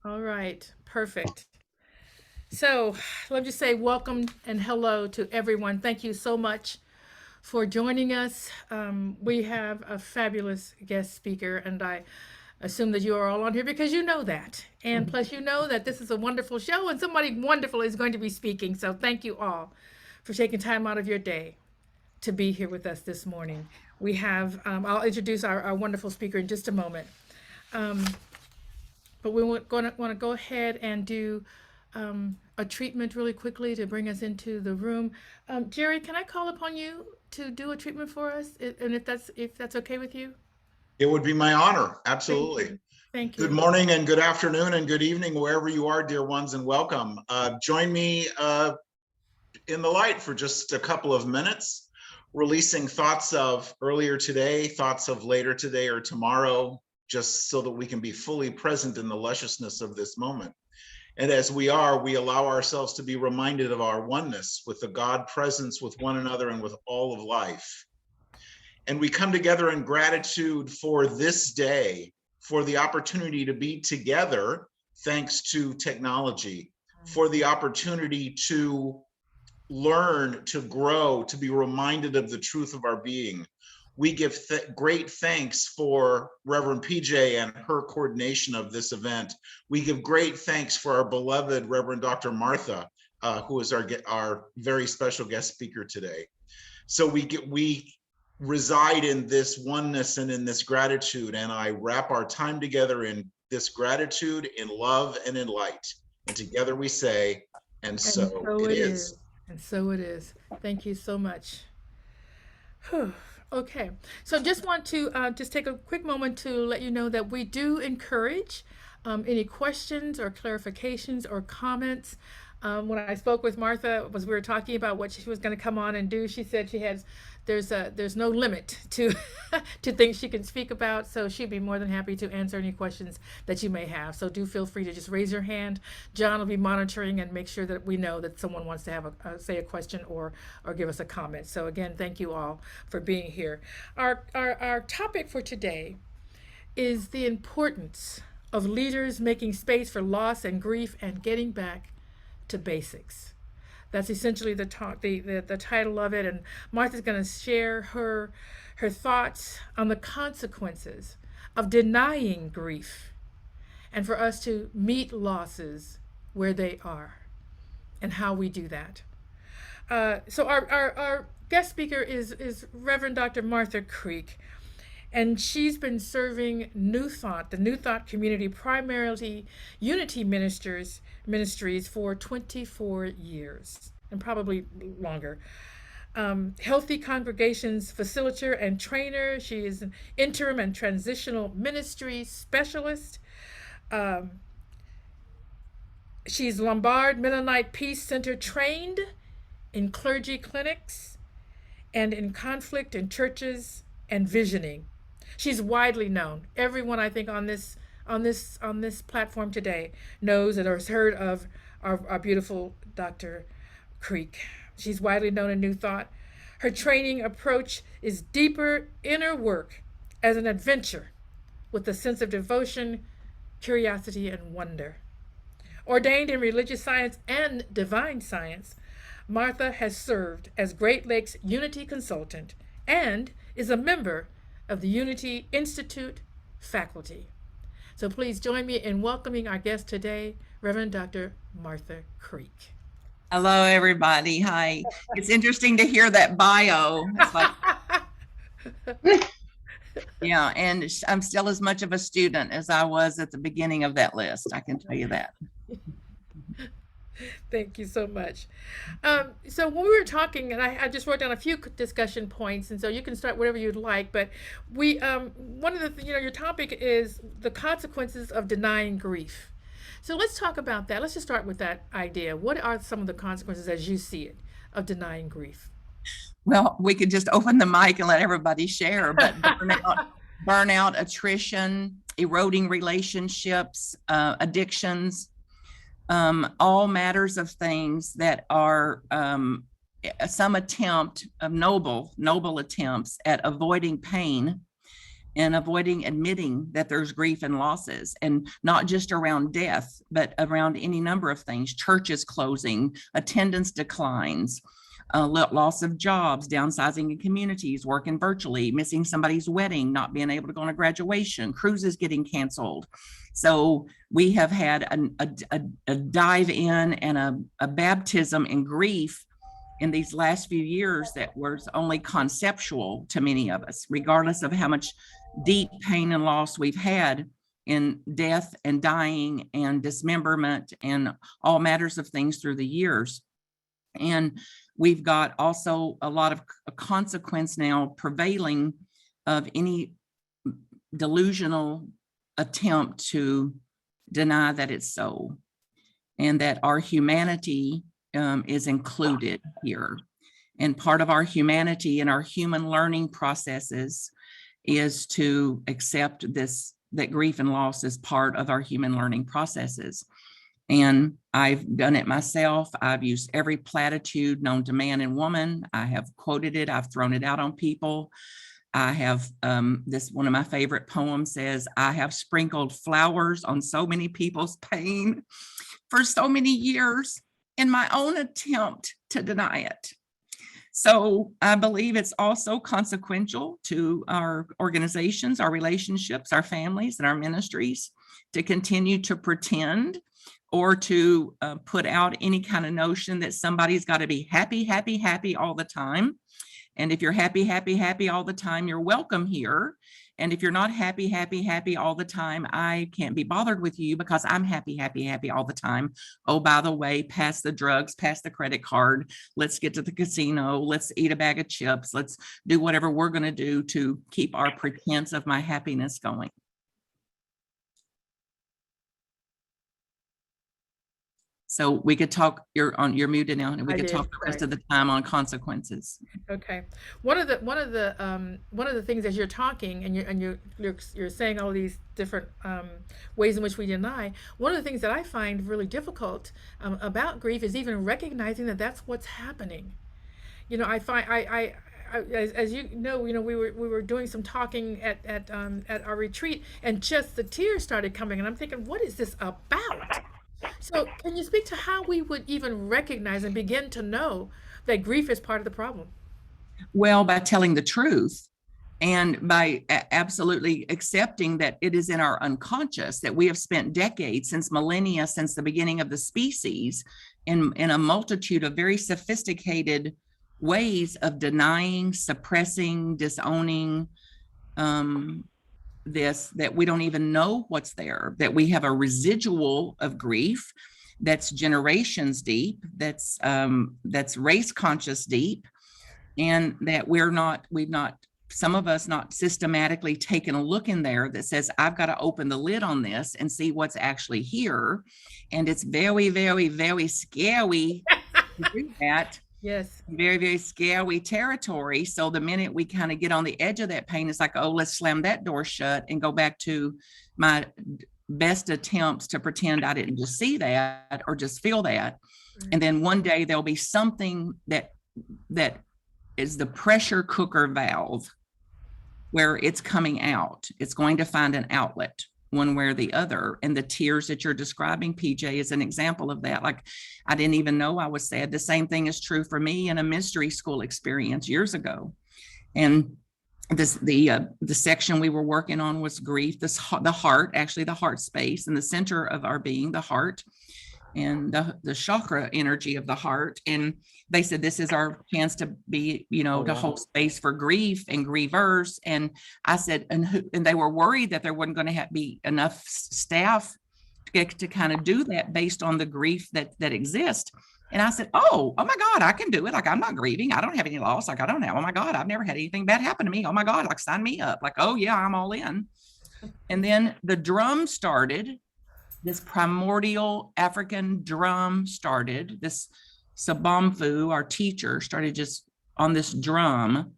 All right, perfect. So let me just say welcome and hello to everyone. Thank you so much for joining us. We have a fabulous guest speaker, and I assume that you are all on here because you know that. And plus, you know that this is a wonderful show and somebody wonderful is going to be speaking. So thank you all for taking time out of your day to be here with us this morning. We have, I'll introduce our wonderful speaker in just a moment. Um, but we want to go ahead and do a treatment really quickly to bring us into the room. Jerry, can I call upon you to do a treatment for us? And if that's okay with you? It would be my honor. Thank Absolutely. you. Thank Good you. morning and good afternoon and good evening, wherever you are, dear ones, and welcome. Join me in the light for just a couple of minutes, releasing thoughts of earlier today, thoughts of later today or tomorrow, just so that we can be fully present in the lusciousness of this moment. And as we are, we allow ourselves to be reminded of our oneness with the God presence, with one another, and with all of life. And we come together in gratitude for this day, for the opportunity to be together, thanks to technology, for the opportunity to learn, to grow, to be reminded of the truth of our being. We give great thanks for Reverend Pjae and her coordination of this event. We give great thanks for our beloved Reverend Dr. Martha, who is our very special guest speaker today. So we reside in this oneness and in this gratitude, and I wrap our time together in this gratitude, in love, and in light. And together we say, and And so so it it is. is. And so it is. Thank you so much. Whew. Okay, so just want to just take a quick moment to let you know that we do encourage any questions or clarifications or comments. When I spoke with Martha, was we were talking about what she was going to come on and do. She said she has there's no limit to to things she can speak about, so she'd be more than happy to answer any questions that you may have. So do feel free to just raise your hand. John will be monitoring and make sure that we know that someone wants to have say a question or give us a comment. So again, thank you all for being here. Our topic for today is the importance of leaders making space for loss and grief and getting back to basics. That's essentially the talk, the title of it. And Martha's going to share her thoughts on the consequences of denying grief and for us to meet losses where they are and how we do that. So our guest speaker is Reverend Dr. Martha Creek, and she's been serving New Thought, the New Thought community, primarily Unity Ministries for 24 years and probably longer. Healthy Congregations facilitator and trainer. She is an interim and transitional ministry specialist. Um, she's Lombard Mennonite Peace Center trained in clergy clinics and in conflict in churches and visioning. She's widely known. Everyone I think on this platform today knows and has heard of our beautiful Dr. Creek. She's widely known in New Thought. Her training approach is deeper inner work as an adventure with a sense of devotion, curiosity, and wonder. Ordained in religious science and divine science, Martha has served as Great Lakes Unity Consultant and is a member of the Unity Institute faculty. So please join me in welcoming our guest today, Reverend Dr. Martha Creek. Hello, everybody. Hi. It's interesting to hear that bio. It's like, yeah, and I'm still as much of a student as I was at the beginning of that list. I can tell you that. Thank you so much. So when we were talking, and I just wrote down a few discussion points, and so you can start whatever you'd like. But we, one of the, your topic is the consequences of denying grief. So let's talk about that. Let's just start with that idea. What are some of the consequences, as you see it, of denying grief? Well, we could just open the mic and let everybody share, but burnout, attrition, eroding relationships, addictions, all matters of things that are some attempt of noble attempts at avoiding pain and avoiding admitting that there's grief and losses, and not just around death, but around any number of things: churches closing, attendance declines, loss of jobs, downsizing in communities, working virtually, missing somebody's wedding, not being able to go on a graduation, cruises getting canceled. So we have had a dive in and a baptism in grief in these last few years that was only conceptual to many of us, regardless of how much deep pain and loss we've had in death and dying and dismemberment and all matters of things through the years. And we've got also a lot of consequence now prevailing of any delusional attempt to deny that it's so, and that our humanity is included here. And part of our humanity and our human learning processes is to accept this, that grief and loss is part of our human learning processes. And I've done it myself. I've used every platitude known to man and woman. I have quoted it. I've thrown it out on people. I have, this one of my favorite poems says, I have sprinkled flowers on so many people's pain for so many years in my own attempt to deny it. So I believe it's also consequential to our organizations, our relationships, our families, and our ministries to continue to pretend or to put out any kind of notion that somebody's got to be happy, happy, happy all the time. And if you're happy, happy, happy all the time, you're welcome here. And if you're not happy, happy, happy all the time, I can't be bothered with you because I'm happy, happy, happy all the time. Oh, by the way, pass the drugs, pass the credit card. Let's get to the casino. Let's eat a bag of chips. Let's do whatever we're going to do to keep our pretense of my happiness going. So we could talk, you're muted now, and we could talk the rest of the time on consequences. Okay. One of the things as you're talking and you're saying all these different ways in which we deny, one of the things that I find really difficult about grief is even recognizing that that's what's happening. You know, I find as you know, we were doing some talking at our retreat, and just the tears started coming, and I'm thinking, what is this about? So can you speak to how we would even recognize and begin to know that grief is part of the problem? Well, by telling the truth and by absolutely accepting that it is in our unconscious, that we have spent decades, since millennia, since the beginning of the species, in a multitude of very sophisticated ways of denying, suppressing, disowning, that we don't even know what's there, that we have a residual of grief that's generations deep, that's race conscious deep, and that we've not, some of us not systematically taken a look in there that says, I've got to open the lid on this and see what's actually here. And it's very, very, very scary to do that. Yes. Very, very scary territory. So the minute we kind of get on the edge of that pain, it's like, oh, let's slam that door shut and go back to my best attempts to pretend I didn't just see that or just feel that. And then one day there'll be something that is the pressure cooker valve where it's coming out. It's going to find an outlet one way or the other. And the tears that you're describing, Pjae, is an example of that. Like, I didn't even know I was sad. The same thing is true for me in a mystery school experience years ago. And the section we were working on was grief, the heart, actually the heart space, in the center of our being, the heart, and the chakra energy of the heart. And they said, this is our chance to be, to hold space for grief and grievers. And I said, and they were worried that there wasn't going to be enough staff to kind of do that based on the grief that exists. And I said, oh my God, I can do it. Like, I'm not grieving. I don't have any loss. Like, I don't have, oh my God, I've never had anything bad happen to me. Oh my God, like, sign me up. Like, oh yeah, I'm all in. And then the drum started. This primordial African drum started. This Sabamfu, our teacher, started just on this drum.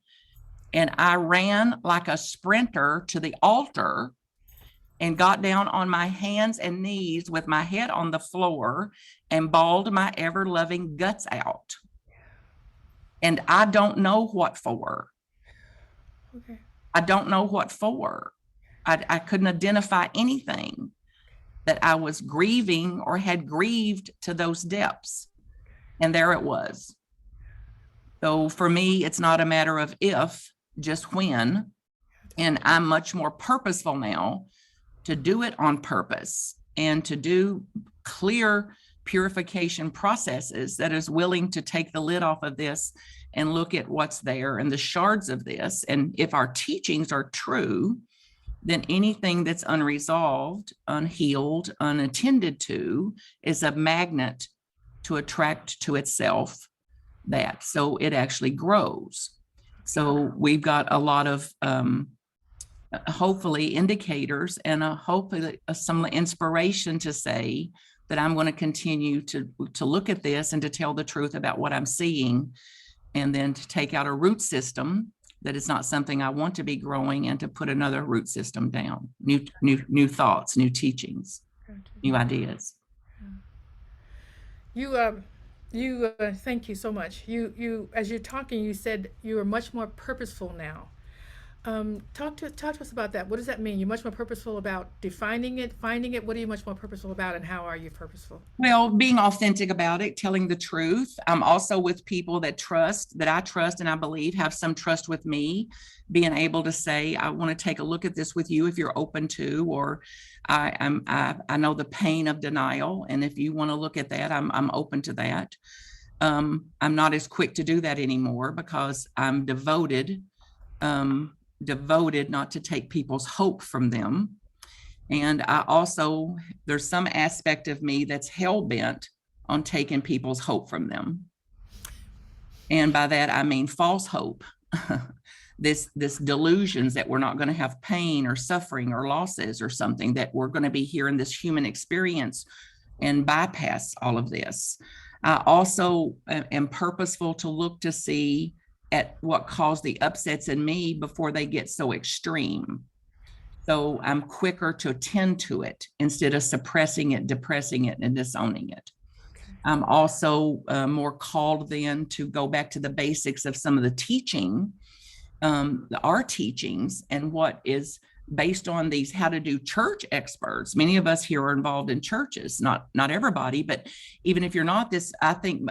And I ran like a sprinter to the altar and got down on my hands and knees with my head on the floor and bawled my ever-loving guts out. And I don't know what for. Okay. I don't know what for. I couldn't identify anything that I was grieving or had grieved to those depths. And there it was. So for me, it's not a matter of if, just when. And I'm much more purposeful now to do it on purpose and to do clear purification processes that is willing to take the lid off of this and look at what's there and the shards of this. And if our teachings are true, then anything that's unresolved, unhealed, unattended to is a magnet to attract to itself that. So it actually grows. So we've got a lot of hopefully indicators and hopefully some inspiration to say that I'm going to continue to look at this and to tell the truth about what I'm seeing, and then to take out a root system that is not something I want to be growing, and to put another root system down, new thoughts, new teachings, new ideas. Thank you so much. You, as you're talking, you said you are much more purposeful now. Talk to us about that. What does that mean? You're much more purposeful about defining it, finding it. What are you much more purposeful about, and how are you purposeful? Well, being authentic about it, telling the truth. I'm also with people that I trust and I believe have some trust with me, being able to say, I want to take a look at this with you if you're open to, or I know the pain of denial, and if you want to look at that, I'm open to that. I'm not as quick to do that anymore because I'm devoted not to take people's hope from them. And there's some aspect of me that's hell-bent on taking people's hope from them. And by that, I mean false hope. This delusions that we're not going to have pain or suffering or losses or something, that we're going to be here in this human experience and bypass all of this. I also am purposeful to look to see at what caused the upsets in me before they get so extreme. So I'm quicker to attend to it instead of suppressing it, depressing it, and disowning it. I'm also more called then to go back to the basics of some of the teaching, our teachings, and what is based on these how to do church experts. Many of us here are involved in churches, not everybody, but even if you're not, this I think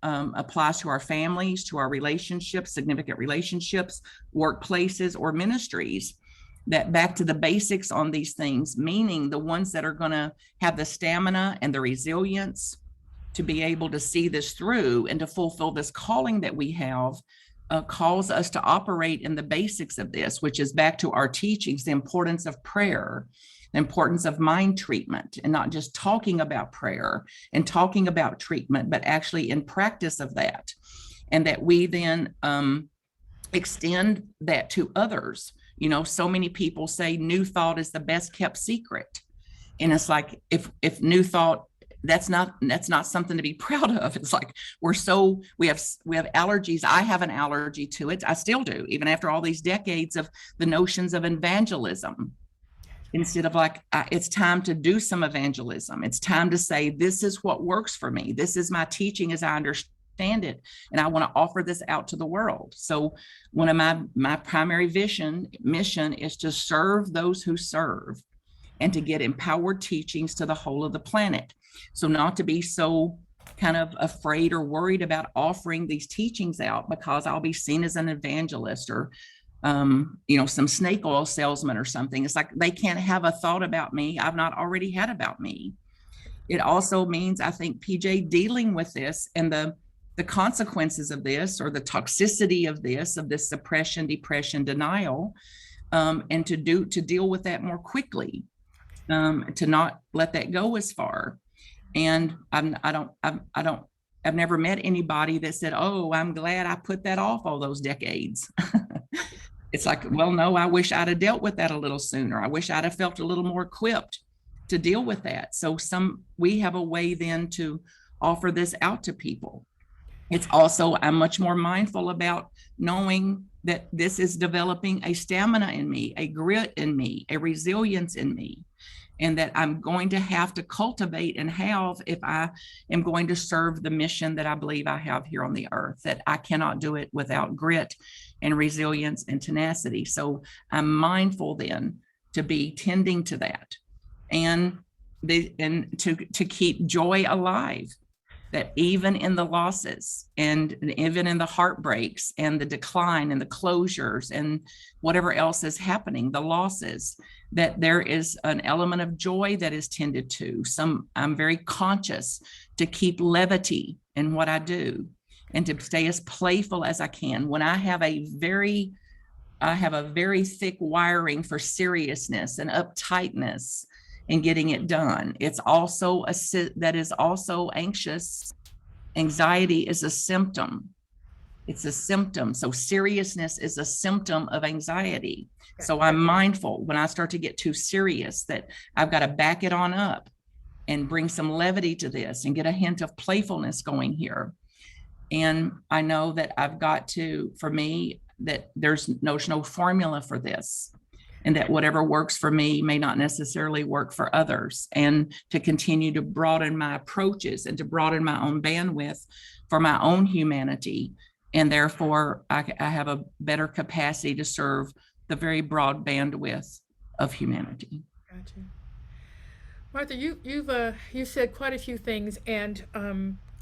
applies to our families, to our relationships, significant relationships, workplaces, or ministries. That back to the basics on these things, meaning the ones that are going to have the stamina and the resilience to be able to see this through and to fulfill this calling that we have, calls us to operate in the basics of this, which is back to our teachings, the importance of prayer, the importance of mind treatment, and not just talking about prayer and talking about treatment, but actually in practice of that. And that we then extend that to others. You know, so many people say new thought is the best kept secret. And it's like, if new thought, that's not something to be proud of. It's like we have allergies. I have an allergy to it. I still do, even after all these decades of the notions of evangelism. Instead of it's time to do some evangelism. It's time to say, this is what works for me. This is my teaching as I understand it. And I want to offer this out to the world. So one of my primary mission is to serve those who serve and to get empowered teachings to the whole of the planet. So not to be so kind of afraid or worried about offering these teachings out because I'll be seen as an evangelist or, some snake oil salesman or something. It's like they can't have a thought about me I've not already had about me. It also means, I think, PJ, dealing with this and the consequences of this, or the toxicity of this suppression, depression, denial, and to deal with that more quickly, to not let that go as far. And I've never met anybody that said, oh, I'm glad I put that off all those decades. It's like, well, no, I wish I'd have dealt with that a little sooner. I wish I'd have felt a little more equipped to deal with that. So we have a way then to offer this out to people. It's also, I'm much more mindful about knowing that this is developing a stamina in me, a grit in me, a resilience in me. and that I'm going to have to cultivate and have if I am going to serve the mission that I believe I have here on the earth, that I cannot do it without grit and resilience and tenacity. So I'm mindful then to be tending to that, and to keep joy alive, that even in the losses and even in the heartbreaks and the decline and the closures and whatever else is happening, the losses, that there is an element of joy that is tended to. I'm very conscious to keep levity in what I do and to stay as playful as I can. When I have a very thick wiring for seriousness and uptightness in getting it done. It's also that is also anxious. Anxiety is a symptom. It's a symptom. So seriousness is a symptom of anxiety. So I'm mindful when I start to get too serious that I've got to back it on up and bring some levity to this and get a hint of playfulness going here. And I know that I've got to, for me, that there's no formula for this, and that whatever works for me may not necessarily work for others, and to continue to broaden my approaches and to broaden my own bandwidth for my own humanity. And therefore, I have a better capacity to serve the very broad bandwidth of humanity. Gotcha. Martha, you've said quite a few things, and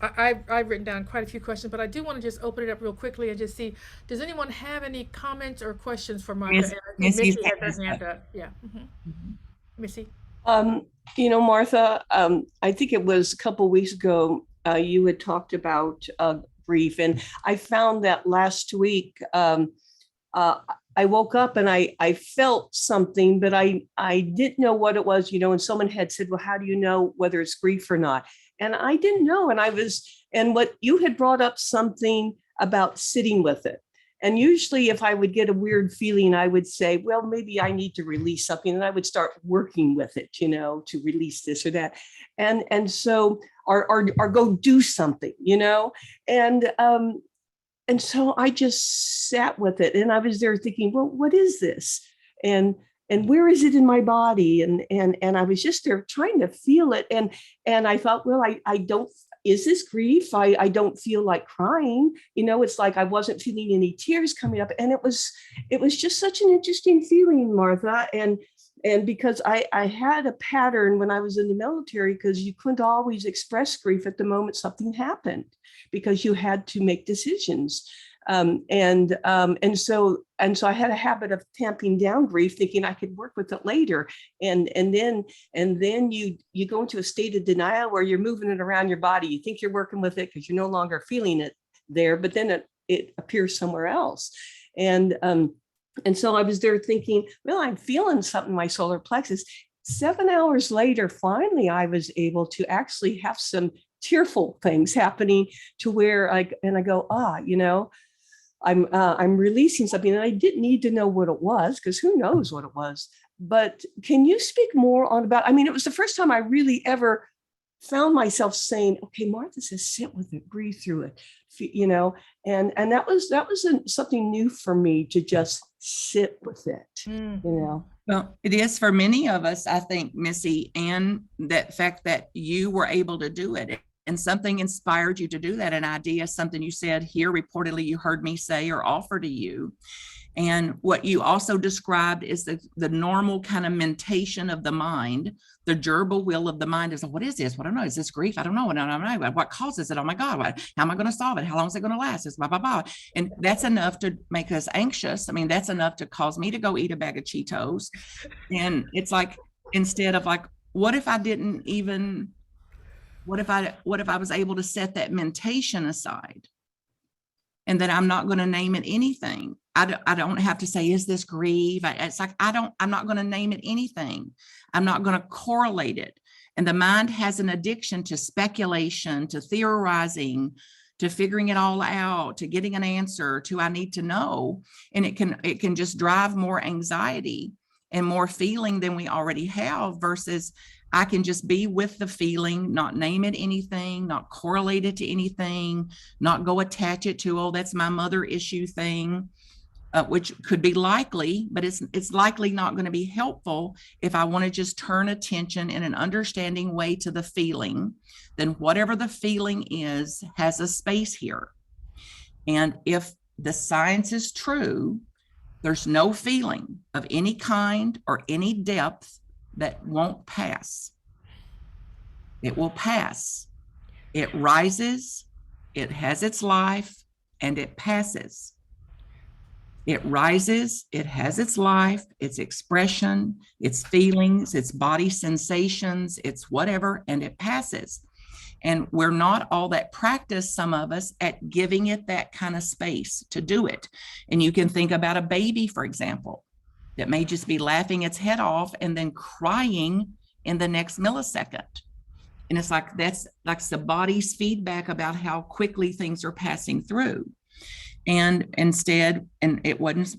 I've written down quite a few questions, but I do want to just open it up real quickly and just see, does anyone have any comments or questions for Martha? Missy has her hand up. Yeah. Missy? Martha, I think it was a couple of weeks ago, you had talked about grief, and I found that last week, I woke up and I felt something, but I didn't know what it was, and someone had said, well, how do you know whether it's grief or not? And I didn't know. And what you had brought up something about sitting with it. And usually if I would get a weird feeling, I would say, well, maybe I need to release something. And I would start working with it, to release this or that. And so, or go do something, And so I just sat with it, and I was there thinking, well, what is this? And where is it in my body? And I was just there trying to feel it. And I thought, well, I don't, is this grief? I don't feel like crying. It's like I wasn't feeling any tears coming up. And it was just such an interesting feeling, Martha. And because I had a pattern when I was in the military, because you couldn't always express grief at the moment something happened, because you had to make decisions. And so I had a habit of tamping down grief, thinking I could work with it later. And then you go into a state of denial where you're moving it around your body. You think you're working with it because you're no longer feeling it there, but then it appears somewhere else. And so I was there thinking, well, I'm feeling something in my solar plexus. 7 hours later, finally, I was able to actually have some tearful things happening to where I go, I'm releasing something, and I didn't need to know what it was, because who knows what it was. But can you speak more on about, it was the first time I really ever found myself saying, okay, Martha says, sit with it, breathe through it, and that was something new for me, to just sit with it, Well, it is for many of us, I think, Missy, and that fact that you were able to do it and something inspired you to do that, an idea, something you said here, reportedly you heard me say or offer to you. And what you also described is the normal kind of mentation of the mind, the gerbil wheel of the mind is, what is this? What I don't know. Is this grief? I don't know. What causes it? Oh my God, how am I going to solve it? How long is it going to last? It's blah, blah, blah. And that's enough to make us anxious. That's enough to cause me to go eat a bag of Cheetos. And it's like, instead of like, what if I was able to set that mentation aside, and that I'm not going to name it anything. I don't have to say, is this grief? It's like, I'm not going to name it anything. I'm not going to correlate it. And the mind has an addiction to speculation, to theorizing, to figuring it all out, to getting an answer, to I need to know. And it can just drive more anxiety and more feeling than we already have, versus I can just be with the feeling, not name it anything, not correlate it to anything, not go attach it to, oh, that's my mother issue thing. which could be likely, but it's likely not going to be helpful if I want to just turn attention in an understanding way to the feeling. Then whatever the feeling is has a space here. And if the science is true, there's no feeling of any kind or any depth that won't pass. It will pass. It rises, it has its life, and it passes. It rises, it has its life, its expression, its feelings, its body sensations, its whatever, and it passes. And we're not all that practiced, some of us, at giving it that kind of space to do it. And you can think about a baby, for example, that may just be laughing its head off and then crying in the next millisecond. And it's like, that's like the body's feedback about how quickly things are passing through. And instead, and it wasn't,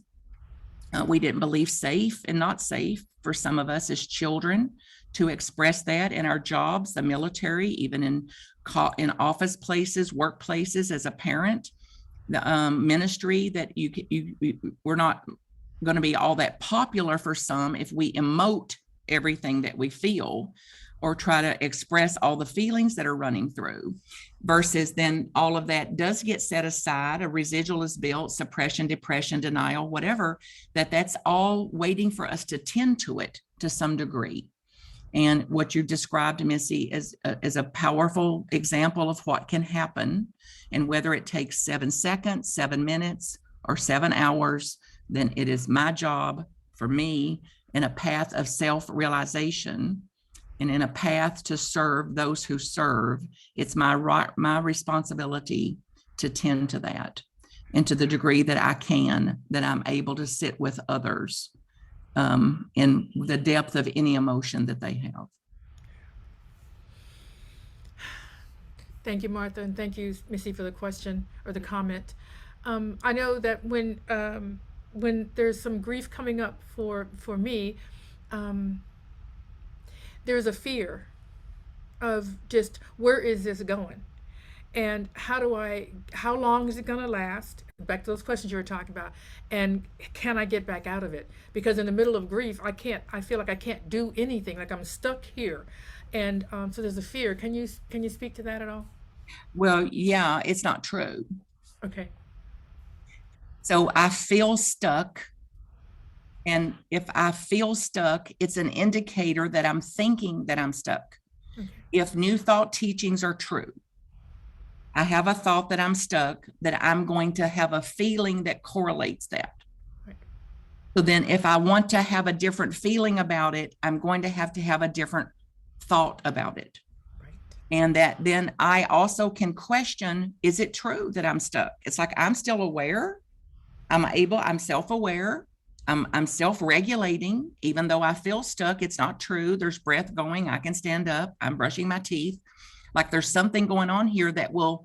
we didn't believe safe and not safe for some of us as children to express that in our jobs, the military, even in office places, workplaces, as a parent, the ministry, that we're not going to be all that popular for some if we emote everything that we feel or try to express all the feelings that are running through, versus then all of that does get set aside, a residual is built, suppression, depression, denial, whatever, that's all waiting for us to tend to it to some degree. And what you described, Missy, is a powerful example of what can happen. And whether it takes 7 seconds, 7 minutes, or 7 hours, then it is my job, for me, in a path of self-realization and in a path to serve those who serve. It's my responsibility to tend to that, and to the degree that I can, that I'm able to sit with others in the depth of any emotion that they have. Thank you, Martha, and thank you, Missy, for the question or the comment. I know that when there's some grief coming up for me, there's a fear of just, where is this going? And how long is it going to last? Back to those questions you were talking about. And can I get back out of it? Because in the middle of grief, I feel like I can't do anything, like I'm stuck here. And so there's a fear. Can you speak to that at all? Well, yeah, it's not true. Okay. So I feel stuck. And if I feel stuck, it's an indicator that I'm thinking that I'm stuck. Okay. If new thought teachings are true, I have a thought that I'm stuck, that I'm going to have a feeling that correlates that. Right. So then if I want to have a different feeling about it, I'm going to have a different thought about it. Right. And that then I also can question, is it true that I'm stuck? It's like, I'm still aware. I'm self-aware. I'm self-regulating, even though I feel stuck. It's not true. There's breath going. I can stand up. I'm brushing my teeth. Like there's something going on here that will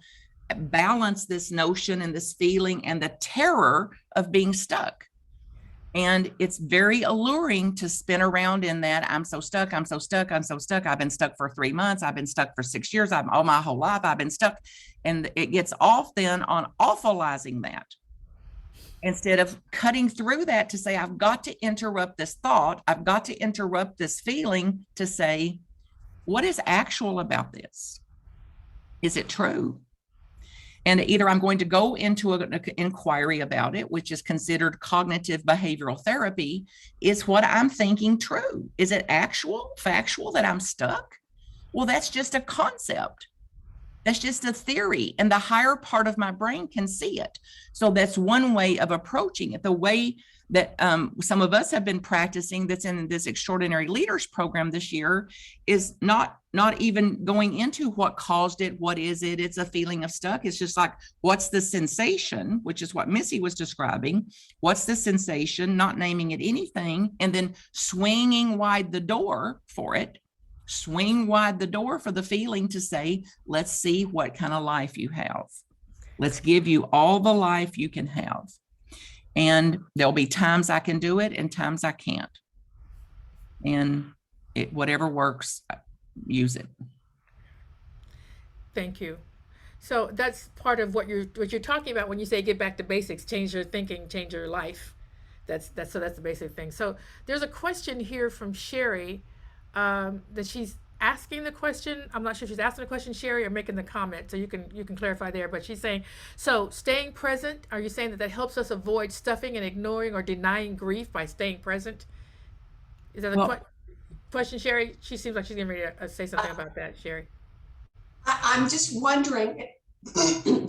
balance this notion and this feeling and the terror of being stuck. And it's very alluring to spin around in that I'm so stuck, I'm so stuck, I'm so stuck. I've been stuck for 3 months. I've been stuck for 6 years. All my whole life I've been stuck. And it gets off then on awfulizing that, instead of cutting through that to say, I've got to interrupt this thought. I've got to interrupt this feeling to say, what is actual about this? Is it true? And either I'm going to go into an inquiry about it, which is considered cognitive behavioral therapy. Is what I'm thinking true? Is it actual, factual that I'm stuck? Well, that's just a concept. That's just a theory, and the higher part of my brain can see it. So that's one way of approaching it. The way that some of us have been practicing, that's in this Extraordinary Leaders program this year, is not even going into what caused it. What is it? It's a feeling of stuck. It's just like, what's the sensation, which is what Missy was describing. What's the sensation? Not naming it anything, and then swinging wide the door for it. Swing wide the door for the feeling to say, let's see what kind of life you have. Let's give you all the life you can have. And there'll be times I can do it and times I can't. And whatever works, use it. Thank you. So that's part of what you're talking about when you say get back to basics, change your thinking, change your life. That's the basic thing. So there's a question here from Sherry, that she's asking the question. I'm not sure if she's asking the question, Sherry, or making the comment. So you can clarify there. But she's saying, so staying present. Are you saying that helps us avoid stuffing and ignoring or denying grief by staying present? Is that a question, Sherry? She seems like she's getting ready to say something about that, Sherry. I'm just wondering,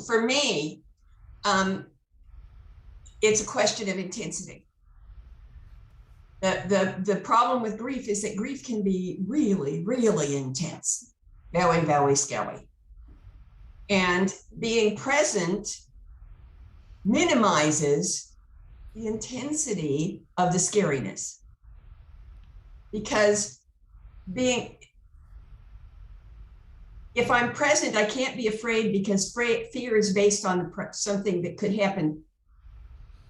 for me, it's a question of intensity. The problem with grief is that grief can be really, really intense, very scary. And being present minimizes the intensity of the scariness. Because if I'm present, I can't be afraid, because fear is based on something that could happen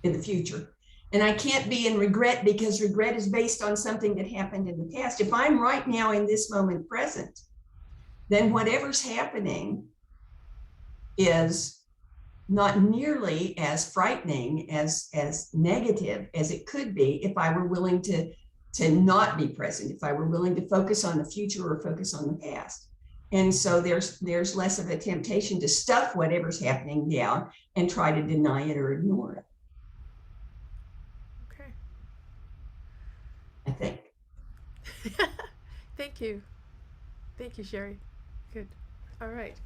in the future. And I can't be in regret, because regret is based on something that happened in the past. If I'm right now in this moment present, then whatever's happening is not nearly as frightening, as negative as it could be if I were willing to not be present, if I were willing to focus on the future or focus on the past. And so there's less of a temptation to stuff whatever's happening down and try to deny it or ignore it. Okay. I think. Thank you, Sherry. Good. All right.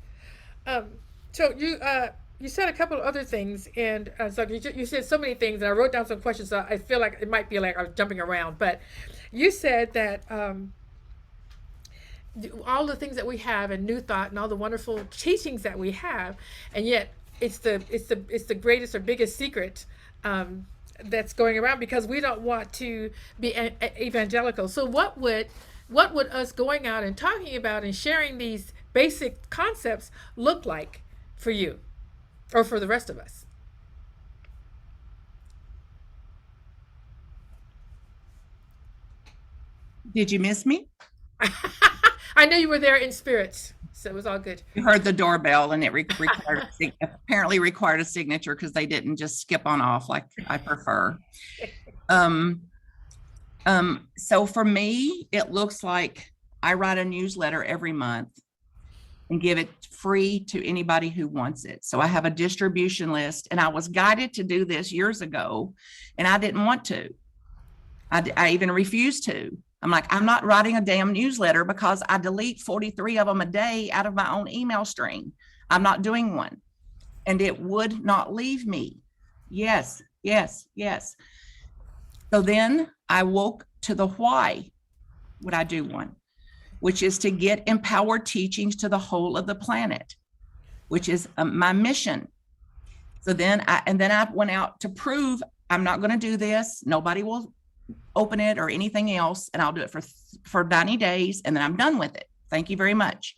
So you said a couple of other things, and so you said so many things, and I wrote down some questions. So I feel like it might be like I was jumping around, but you said that all the things that we have in New Thought and all the wonderful teachings that we have, and yet it's the greatest or biggest secret that's going around, because we don't want to be evangelical. So what would us going out and talking about and sharing these basic concepts look like for you or for the rest of us? Did you miss me? I know you were there in spirit, so it was all good. You heard the doorbell, and it apparently required a signature, because they didn't just skip on off like I prefer. So for me, it looks like I write a newsletter every month and give it free to anybody who wants it. So I have a distribution list, and I was guided to do this years ago, and I didn't want to. I even refused to. I'm like, I'm not writing a damn newsletter, because I delete 43 of them a day out of my own email string. I'm not doing one. And it would not leave me. Yes. So then I woke to the why would I do one, which is to get empowered teachings to the whole of the planet, which is my mission. So then I went out to prove I'm not going to do this. Nobody will open it or anything else, and I'll do it for 90 days, and then I'm done with it. Thank you very much.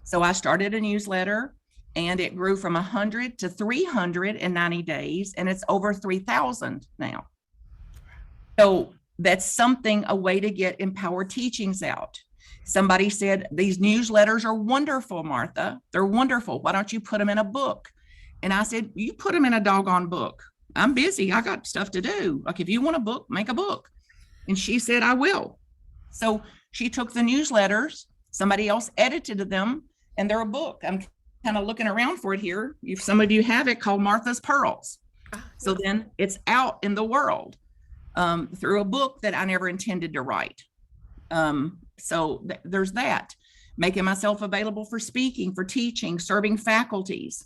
So I started a newsletter, and it grew from 100 to 300 in 90 days, and it's over 3,000 now. So that's a way to get empowered teachings out. Somebody said, these newsletters are wonderful, Martha. They're wonderful. Why don't you put them in a book? And I said, you put them in a doggone book. I'm busy. I got stuff to do. Like, if you want a book, make a book. And she said, I will. So she took the newsletters, somebody else edited them, and they're a book. I'm kind of looking around for it here. If some of you have it, called Martha's Pearls. So then it's out in the world through a book that I never intended to write. So there's that. Making myself available for speaking, for teaching, serving faculties.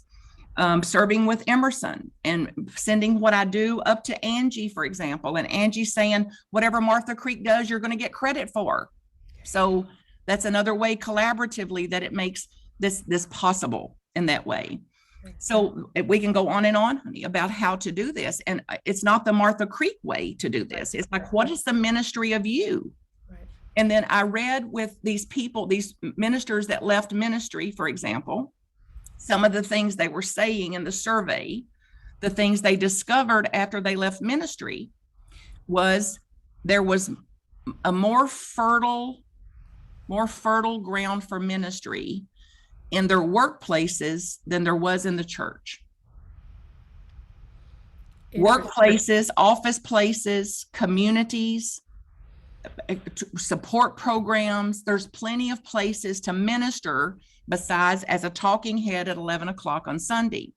Serving with Emerson, and sending what I do up to Angie, for example, and Angie saying, whatever Martha Creek does, you're going to get credit for. So that's another way collaboratively that it makes this possible in that way. So we can go on and on about how to do this. And it's not the Martha Creek way to do this. It's like, what is the ministry of you? And then I read with these people, these ministers that left ministry, for example, some of the things they were saying in the survey, the things they discovered after they left ministry, was there was a more fertile ground for ministry in their workplaces than there was in the church. Workplaces, office places, communities, support programs. There's plenty of places to minister besides as a talking head at 11 o'clock on Sunday.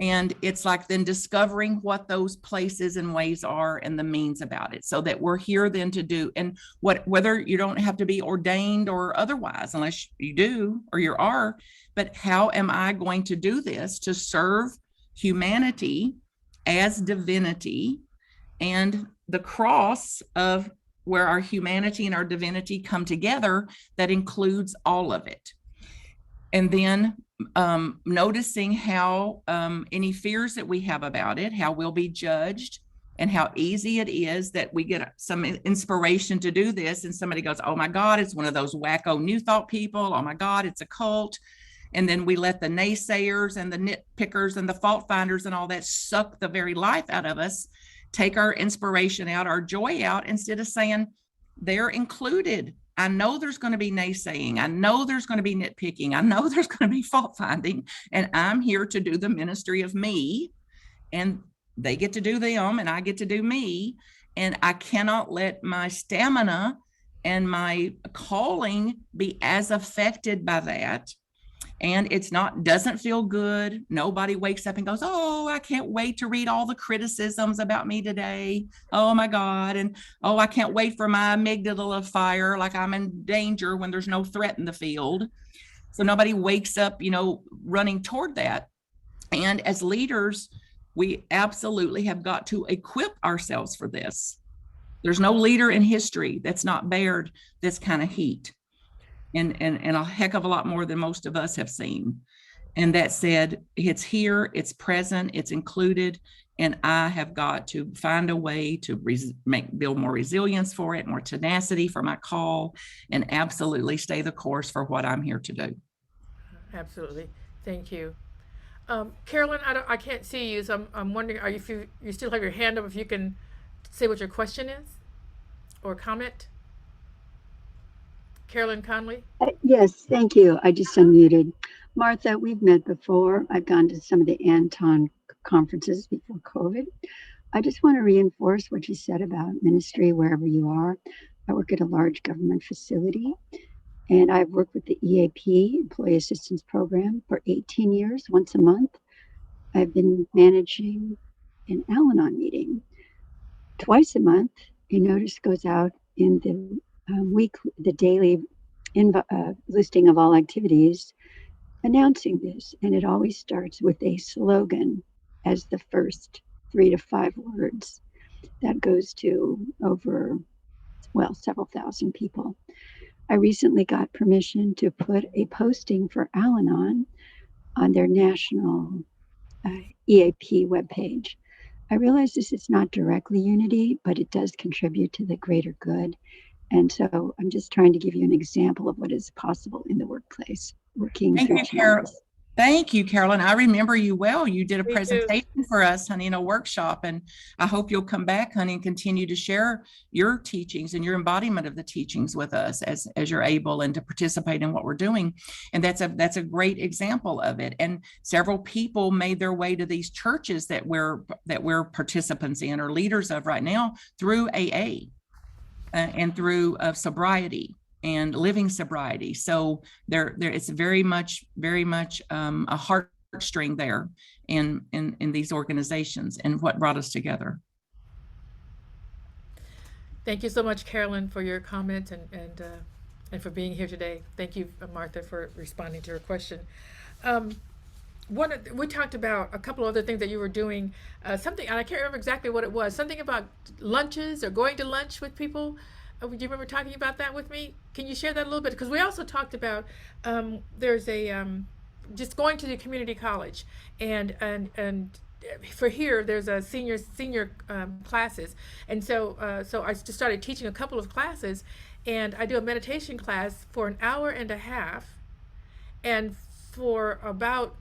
And it's like then discovering what those places and ways are and the means about it, so that we're here then to do, and whether you don't have to be ordained or otherwise, unless you do or you are, but how am I going to do this to serve humanity as divinity and the cross of where our humanity and our divinity come together, that includes all of it. And then noticing how any fears that we have about it, how we'll be judged, and how easy it is that we get some inspiration to do this. And somebody goes, oh my God, it's one of those wacko New Thought people. Oh my God, it's a cult. And then we let the naysayers and the nitpickers and the fault finders and all that suck the very life out of us, take our inspiration out, our joy out, instead of saying they're included. I know there's going to be naysaying. I know there's going to be nitpicking. I know there's going to be fault finding, and I'm here to do the ministry of me, and they get to do them and I get to do me. And I cannot let my stamina and my calling be as affected by that. And doesn't feel good. Nobody wakes up and goes, oh, I can't wait to read all the criticisms about me today. Oh my God. And oh, I can't wait for my amygdala to fire, like I'm in danger when there's no threat in the field. So nobody wakes up, running toward that. And as leaders, we absolutely have got to equip ourselves for this. There's no leader in history that's not bared this kind of heat. And a heck of a lot more than most of us have seen. And that said, it's here, it's present, it's included, and I have got to find a way to build more resilience for it, more tenacity for my call, and absolutely stay the course for what I'm here to do. Absolutely. Thank you. Carolyn, I can't see you, so I'm wondering, you still have your hand up, if you can say what your question is or comment? Carolyn Conley? Yes, thank you. I just unmuted. Martha, we've met before. I've gone to some of the Anton conferences before COVID. I just want to reinforce what you said about ministry wherever you are. I work at a large government facility, and I've worked with the EAP, Employee Assistance Program, for 18 years, once a month. I've been managing an Al-Anon meeting. Twice a month, a notice goes out in the daily listing of all activities, announcing this, and it always starts with a slogan as the first 3 to 5 words. That goes to over, several thousand people. I recently got permission to put a posting for Al-Anon on their national EAP webpage. I realize this is not directly unity, but it does contribute to the greater good. And so I'm just trying to give you an example of what is possible in the workplace, working through channels. Thank you, Carolyn. I remember you well. You did a presentation for us, honey, in a workshop, and I hope you'll come back, honey, and continue to share your teachings and your embodiment of the teachings with us as you're able, and to participate in what we're doing. And that's a great example of it. And several people made their way to these churches that we're participants in or leaders of right now through AA. And through sobriety and living sobriety. So there it's very much a heartstring there in these organizations and what brought us together. Thank you so much, Carolyn, for your comment and for being here today. Thank you, Martha, for responding to her question. We talked about a couple of other things that you were doing, something, and I can't remember exactly what it was, something about lunches or going to lunch with people. Do you remember talking about that with me? Can you share that a little bit? Because we also talked about there's a just going to the community college, and for here there's a senior classes, and so I just started teaching a couple of classes, and I do a meditation class for an hour and a half, and for about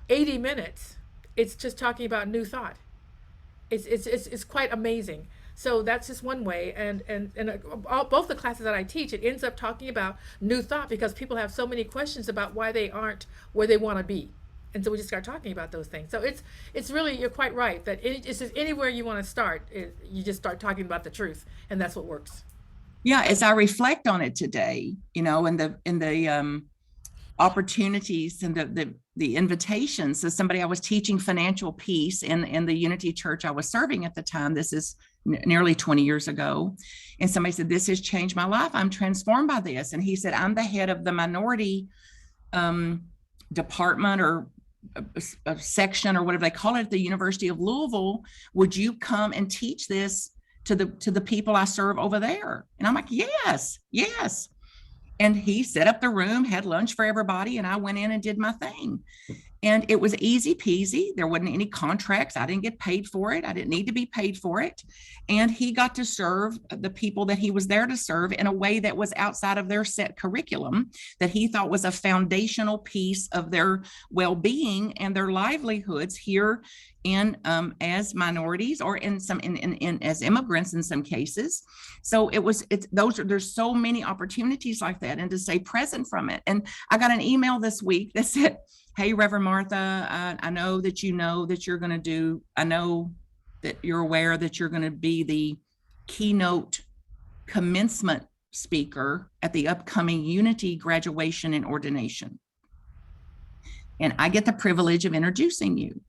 80 minutes, it's just talking about new thought. It's quite amazing. So that's just one way. And both the classes that I teach, it ends up talking about new thought, because people have so many questions about why they aren't where they want to be. And so we just start talking about those things. So it's really, you're quite right, that it's just anywhere you want to start, you just start talking about the truth, and that's what works. Yeah, as I reflect on it today, you know, and the opportunities and the invitations. So somebody, I was teaching financial peace in the Unity Church I was serving at the time. This is nearly 20 years ago. And somebody said, this has changed my life. I'm transformed by this. And he said, I'm the head of the minority department or a section or whatever they call it at the University of Louisville. Would you come and teach this to the people I serve over there? And I'm like, yes. And he set up the room, had lunch for everybody, and I went in and did my thing. And it was easy peasy. There wasn't any contracts. I didn't get paid for it. I didn't need to be paid for it. And he got to serve the people that he was there to serve in a way that was outside of their set curriculum, that he thought was a foundational piece of their well-being and their livelihoods here in as minorities, or in as immigrants in some cases. So there's so many opportunities like that, and to stay present from it. And I got an email this week that said, hey, Reverend Martha, I know that you're going to do, I know that you're aware that you're going to be the keynote commencement speaker at the upcoming Unity graduation and ordination. And I get the privilege of introducing you.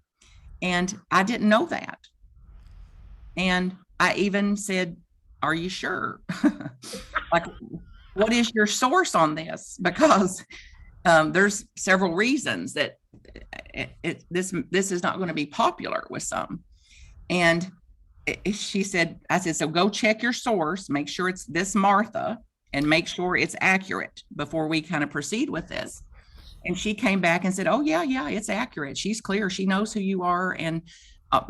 And I didn't know that. And I even said, are you sure? Like, what is your source on this? Because there's several reasons that this is not going to be popular with some. And she said, I said, so go check your source, make sure it's this Martha, and make sure it's accurate before we kind of proceed with this. And she came back and said, oh, yeah, it's accurate. She's clear. She knows who you are. And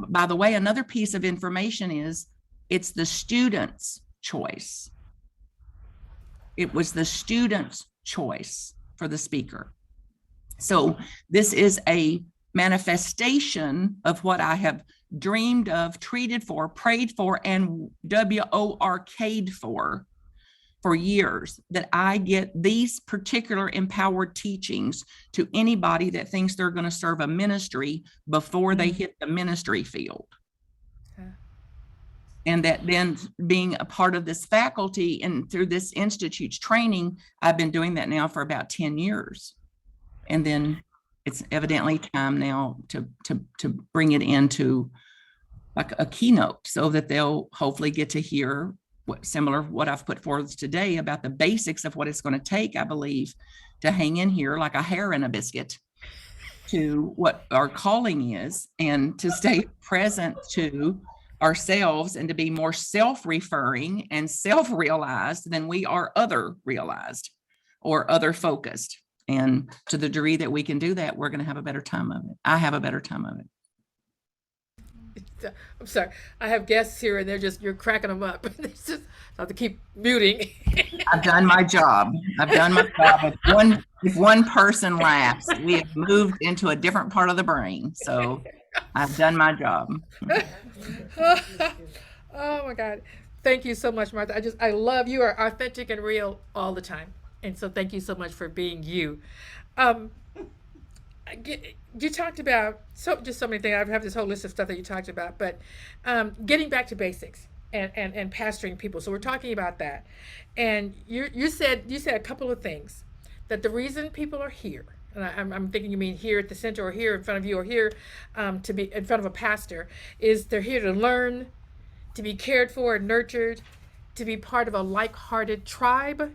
by the way, another piece of information is it's the student's choice. It was the student's choice for the speaker. So this is a manifestation of what I have dreamed of, treated for, prayed for, and WORK'd for years, that I get these particular empowered teachings to anybody that thinks they're going to serve a ministry before they hit the ministry field. Okay. And that then being a part of this faculty and through this institute's training, I've been doing that now for about 10 years. And then it's evidently time now to bring it into like a keynote, so that they'll hopefully get to hear what I've put forward today about the basics of what it's going to take, I believe, to hang in here like a hair in a biscuit to what our calling is, and to stay present to ourselves, and to be more self-referring and self-realized than we are other-realized or other-focused. And to the degree that we can do that, we're going to have a better time of it. I have a better time of it. I'm sorry. I have guests here, and you're cracking them up. It's just, I have to keep muting. I've done my job. If one person laughs, we have moved into a different part of the brain. So I've done my job. Oh my God. Thank you so much, Martha. I love you. Are authentic and real all the time. And so thank you so much for being you. You talked about so many things. I have this whole list of stuff that you talked about, but getting back to basics and pastoring people. So we're talking about that. And you said a couple of things, that the reason people are here, and I'm thinking you mean here at the center, or here in front of you, or here to be in front of a pastor, is they're here to learn, to be cared for and nurtured, to be part of a like-hearted tribe,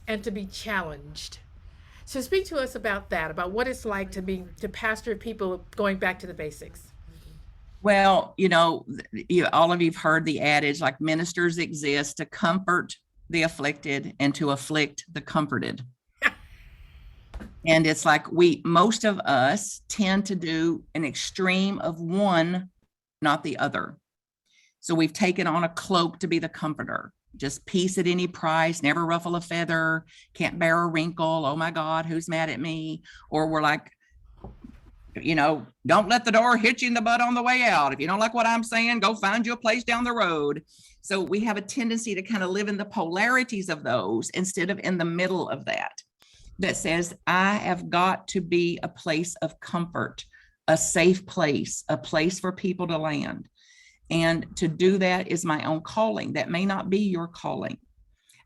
and to be challenged. So speak to us about that, about what it's like to pastor people going back to the basics. Well, all of you've heard the adage, like, ministers exist to comfort the afflicted and to afflict the comforted. And it's like most of us tend to do an extreme of one, not the other. So we've taken on a cloak to be the comforter. Just peace at any price, never ruffle a feather, can't bear a wrinkle. Oh my God, who's mad at me? Or we're like don't let the door hit you in the butt on the way out. If you don't like what I'm saying, go find you a place down the road. So we have a tendency to kind of live in the polarities of those instead of in the middle of that says, I have got to be a place of comfort, a safe place, a place for people to land. And to do that is my own calling. That may not be your calling.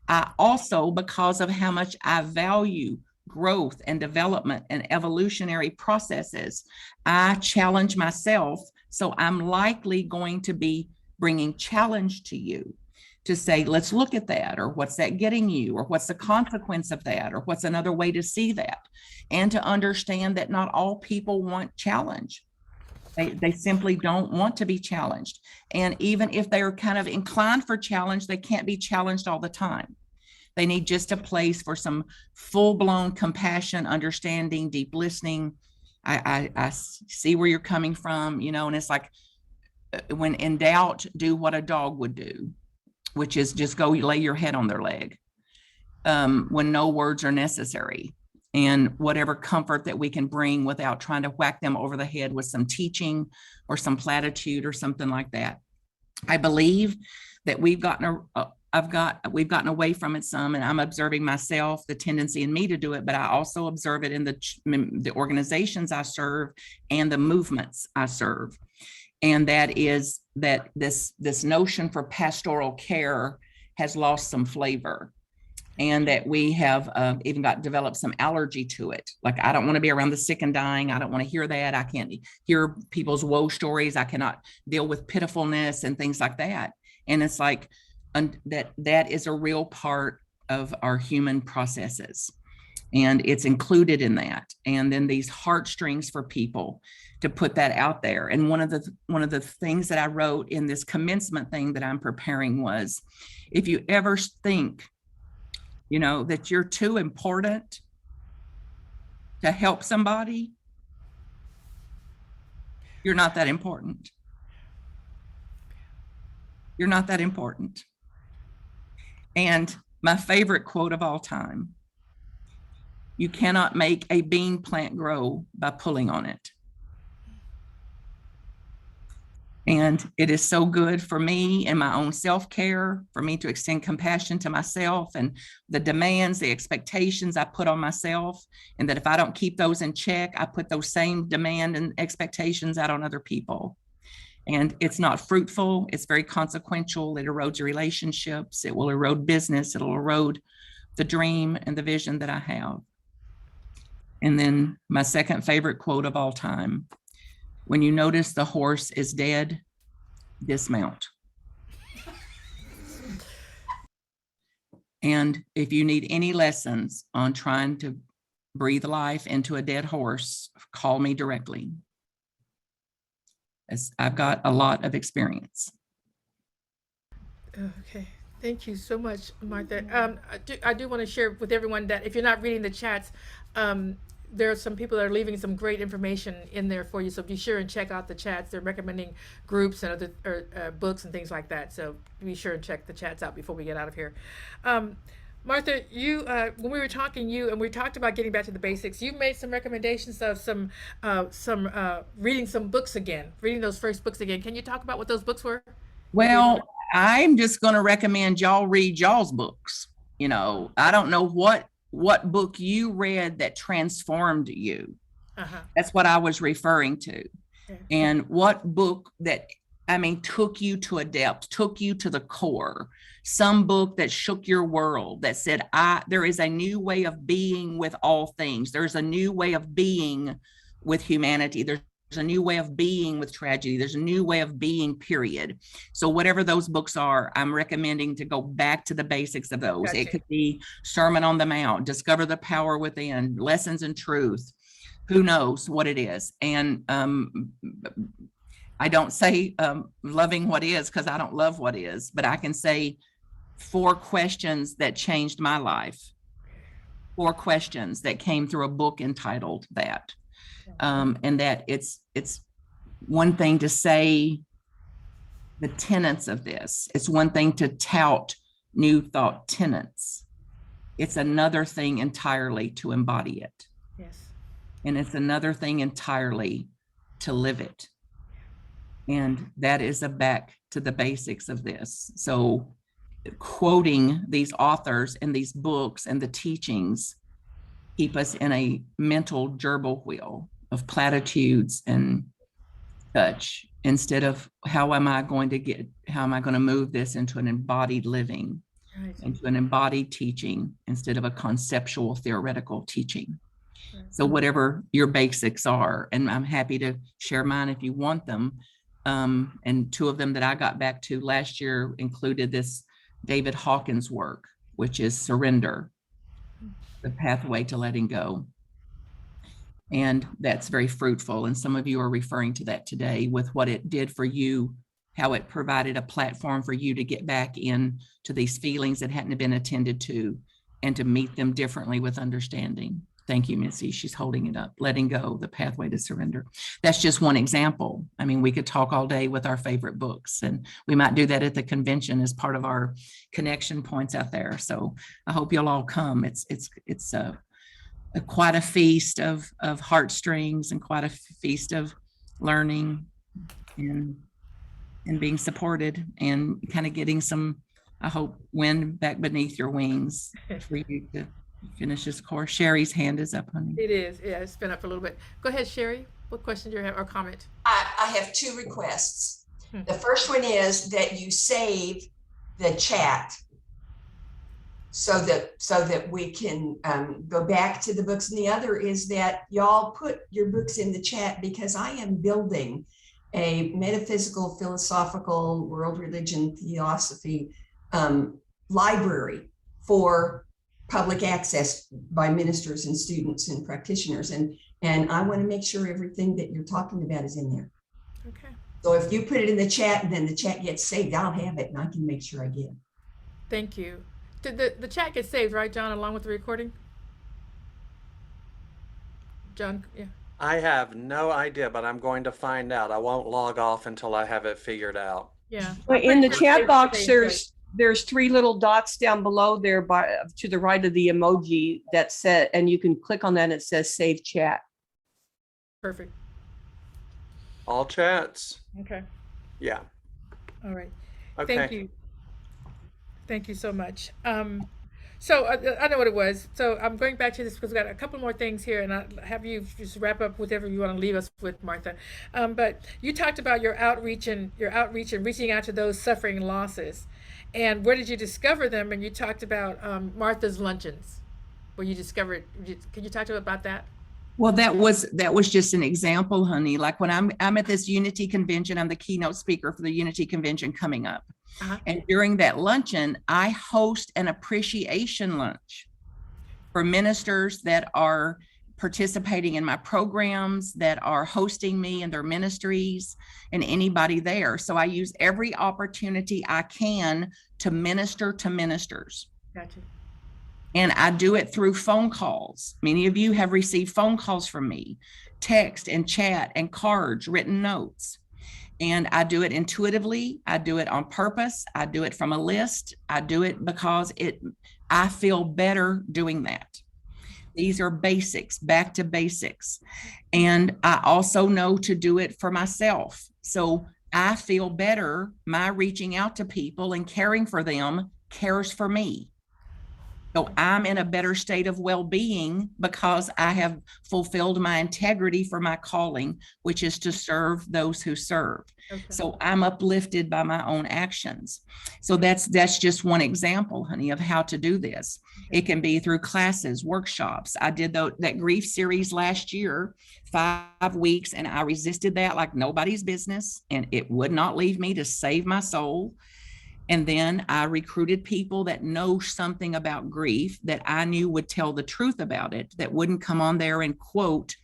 I also, because of how much I value growth and development and evolutionary processes, I challenge myself. So I'm likely going to be bringing challenge to you to say, let's look at that, or what's that getting you, or what's the consequence of that, or what's another way to see that, and to understand that not all people want challenge. They simply don't want to be challenged. And even if they're kind of inclined for challenge, they can't be challenged all the time. They need just a place for some full-blown compassion, understanding, deep listening. I see where you're coming from, and it's like, when in doubt, do what a dog would do, which is just go lay your head on their leg when no words are necessary. And whatever comfort that we can bring without trying to whack them over the head with some teaching or some platitude or something like that. I believe that we've gotten away from it some, and I'm observing myself, the tendency in me to do it, but I also observe it in the organizations I serve and the movements I serve. And that is that this notion for pastoral care has lost some flavor, and that we have even developed some allergy to it. Like, I don't want to be around the sick and dying. I don't want to hear that. I can't hear people's woe stories. I cannot deal with pitifulness and things like that. And it's like, that is a real part of our human processes, and it's included in that. And then these heartstrings for people to put that out there. And one of the things that I wrote in this commencement thing that I'm preparing was, if you ever think, that you're too important to help somebody, you're not that important. You're not that important. And my favorite quote of all time, you cannot make a bean plant grow by pulling on it. And it is so good for me in my own self-care, for me to extend compassion to myself and the demands, the expectations I put on myself. And that if I don't keep those in check, I put those same demand and expectations out on other people. And it's not fruitful. It's very consequential. It erodes your relationships. It will erode business. It'll erode the dream and the vision that I have. And then my second favorite quote of all time, when you notice the horse is dead, dismount. And if you need any lessons on trying to breathe life into a dead horse, call me directly, as I've got a lot of experience. Okay. Thank you so much, Martha. I do want to share with everyone that if you're not reading the chats, there are some people that are leaving some great information in there for you. So be sure and check out the chats. They're recommending groups and other books and things like that. So be sure and check the chats out before we get out of here. Martha, you when we were talking, and we talked about getting back to the basics, you made some recommendations of some reading some books again, reading those first books again. Can you talk about what those books were? Well, I'm just going to recommend y'all read y'all's books. I don't know what book you read that transformed you. That's what I was referring to. Okay. And what book that, took you to a depth, took you to the core, some book that shook your world, that said, there is a new way of being with all things. There's a new way of being with humanity. There's a new way of being with tragedy. There's a new way of being, period. So whatever those books are, I'm recommending to go back to the basics of those. Gotcha. It could be Sermon on the Mount, Discover the Power Within, Lessons in Truth, who knows what it is. And I don't say loving what is, because I don't love what is, but I can say 4 questions that changed my life. 4 questions that came through a book entitled that. And that it's one thing to say the tenets of this. It's one thing to tout new thought tenets. It's another thing entirely to embody it. Yes. And it's another thing entirely to live it. And that is a back to the basics of this. So quoting these authors and these books and the teachings keep us in a mental gerbil wheel of platitudes and such, instead of how am I going to move this into an embodied living, Right. into an embodied teaching instead of a conceptual theoretical teaching. Right. So whatever your basics are, and I'm happy to share mine if you want them. And two of them that I got back to last year included this David Hawkins work, which is surrender, the pathway to letting go. And that's very fruitful. And some of you are referring to that today with what it did for you, how it provided a platform for you to get back in to these feelings that hadn't been attended to and to meet them differently with understanding. Thank you, Missy. She's holding it up. Letting go, the pathway to surrender. That's just one example. I mean, we could talk all day with our favorite books, and we might do that at the convention as part of our connection points out there. So I hope you'll all come. It's quite a feast of heartstrings and quite a feast of learning and being supported and kind of getting some, I hope, wind back beneath your wings for you to finish this course. Sherry's hand is up, honey. It is. Yeah, it's been up a little bit. Go ahead, Sherry. What question do you have or comment? I have two requests. Hmm. The first one is that you save the chat so that we can go back to the books. And the other is that y'all put your books in the chat, because I am building a metaphysical, philosophical, world religion, theosophy library for public access by ministers and students and practitioners. And I want to make sure everything that you're talking about is in there. Okay. So if you put it in the chat and then the chat gets saved, I'll have it and I can make sure I get it. Thank you. Did the chat get saved, right, John, along with the recording? John, yeah. I have no idea, but I'm going to find out. I won't log off until I have it figured out. Yeah. Well, in the chat box, Saved, there's three little dots down below there to the right of the emoji that said, and you can click on that and it says save chat. Perfect. All chats. Okay. Yeah. All right. Okay. Thank you. Thank you so much. So I know what it was. So I'm going back to this because we've got a couple more things here, and I'll have you just wrap up whatever you want to leave us with, Martha. But you talked about your outreach and reaching out to those suffering losses. And where did you discover them? And you talked about Martha's luncheons, where you discovered. Can you talk to us about that? Well, that was just an example, honey. Like when I'm at this Unity convention, I'm the keynote speaker for the Unity convention coming up. Uh-huh. And during that luncheon, I host an appreciation lunch for ministers that are participating in my programs, that are hosting me in their ministries, and anybody there. So I use every opportunity I can to minister to ministers. Gotcha. And I do it through phone calls. Many of you have received phone calls from me, text and chat and cards, written notes. And I do it intuitively. I do it on purpose. I do it from a list. I do it because I feel better doing that. These are basics, back to basics. And I also know to do it for myself. So I feel better. My reaching out to people and caring for them cares for me. So I'm in a better state of well-being because I have fulfilled my integrity for my calling, which is to serve those who serve. Okay. So I'm uplifted by my own actions. So that's just one example, honey, of how to do this. Okay. It can be through classes, workshops. I did that grief series last year, 5 weeks, and I resisted that like nobody's business, and it would not leave me to save my soul. And then I recruited people that know something about grief that I knew would tell the truth about it, that wouldn't come on there and quote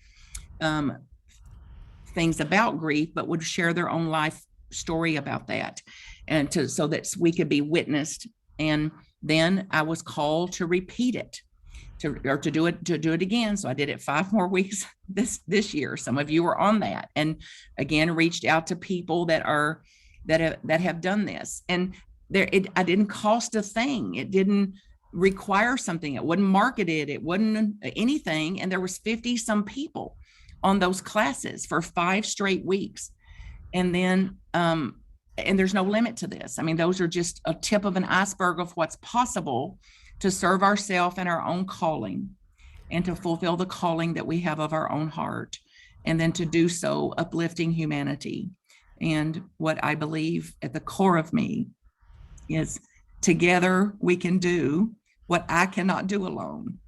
things about grief, but would share their own life story about that, and so that we could be witnessed. And then I was called to repeat it, to do it again. So I did it 5 more weeks this year. Some of you are on that, and again reached out to people that have done this. And I didn't cost a thing. It didn't require something. It wasn't marketed. It wasn't anything. And there was 50 some people on those classes for 5 straight weeks. And then, and there's no limit to this. I mean, those are just a tip of an iceberg of what's possible to serve ourselves and our own calling, and to fulfill the calling that we have of our own heart, and then to do so uplifting humanity. And what I believe at the core of me is, together we can do what I cannot do alone.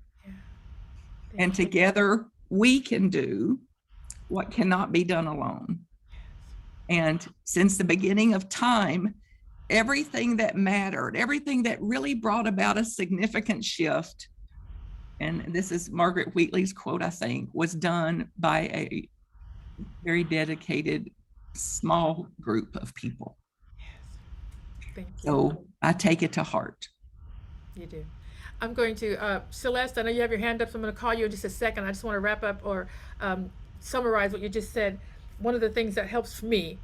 And together we can do what cannot be done alone. And since the beginning of time, everything that mattered, everything that really brought about a significant shift, and this is Margaret Wheatley's quote, I think, was done by a very dedicated small group of people. Thank you. So I take it to heart. You do. I'm going to, Celeste, I know you have your hand up, so I'm going to call you in just a second. I just want to wrap up or summarize what you just said. One of the things that helps for me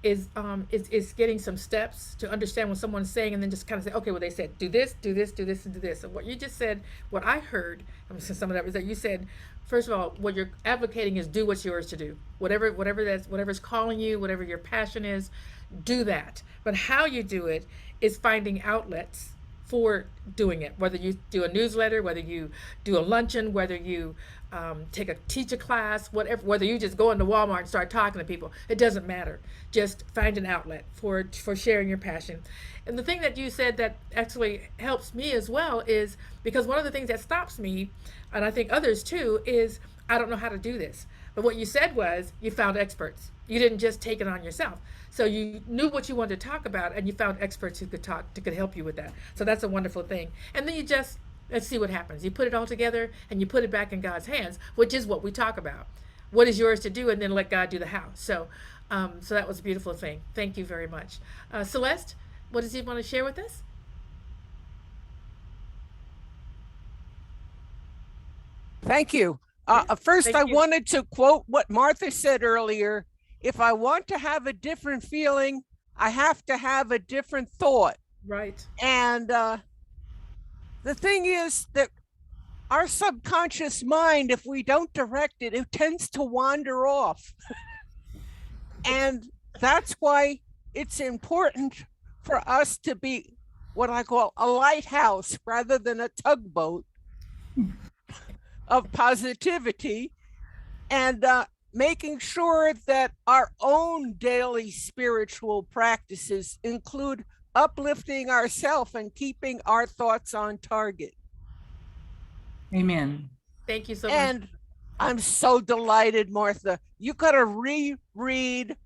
is getting some steps to understand what someone's saying, and then just kind of say, okay, well, they said, do this, do this, do this, and do this. And what you just said, what I heard, some of that was that you said, first of all, what you're advocating is do what's yours to do. Whatever's calling you, whatever your passion is, do that. But how you do it is finding outlets for doing it, whether you do a newsletter, whether you do a luncheon, whether you teach a class, whatever, whether you just go into Walmart and start talking to people, it doesn't matter. Just find an outlet for sharing your passion. And the thing that you said that actually helps me as well is, because one of the things that stops me, and I think others too, is I don't know how to do this. But what you said was you found experts. You didn't just take it on yourself. So you knew what you wanted to talk about, and you found experts who could help you with that. So that's a wonderful thing. And then you just, let's see what happens. You put it all together and you put it back in God's hands, which is what we talk about. What is yours to do, and then let God do the how. So so that was a beautiful thing. Thank you very much. Celeste, what does you want to share with us? Thank you. First, Thank I you. wanted to quote what Martha said earlier. If I want to have a different feeling, I have to have a different thought. Right. And the thing is that our subconscious mind, if we don't direct it, it tends to wander off. And that's why it's important for us to be what I call a lighthouse rather than a tugboat of positivity, and making sure that our own daily spiritual practices include uplifting ourselves and keeping our thoughts on target. Amen. Thank you so much. And I'm so delighted, Martha. You got to reread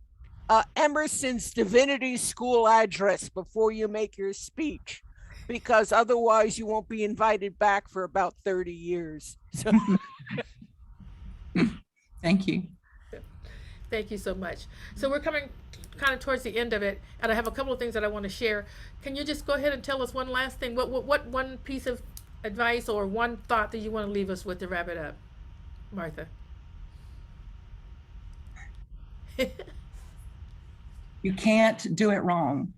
Emerson's Divinity School address before you make your speech, because otherwise you won't be invited back for about 30 years. So. Thank you. Thank you so much. So we're coming kind of towards the end of it, and I have a couple of things that I want to share. Can you just go ahead and tell us one last thing? What one piece of advice or one thought that you want to leave us with to wrap it up, Martha? You can't do it wrong.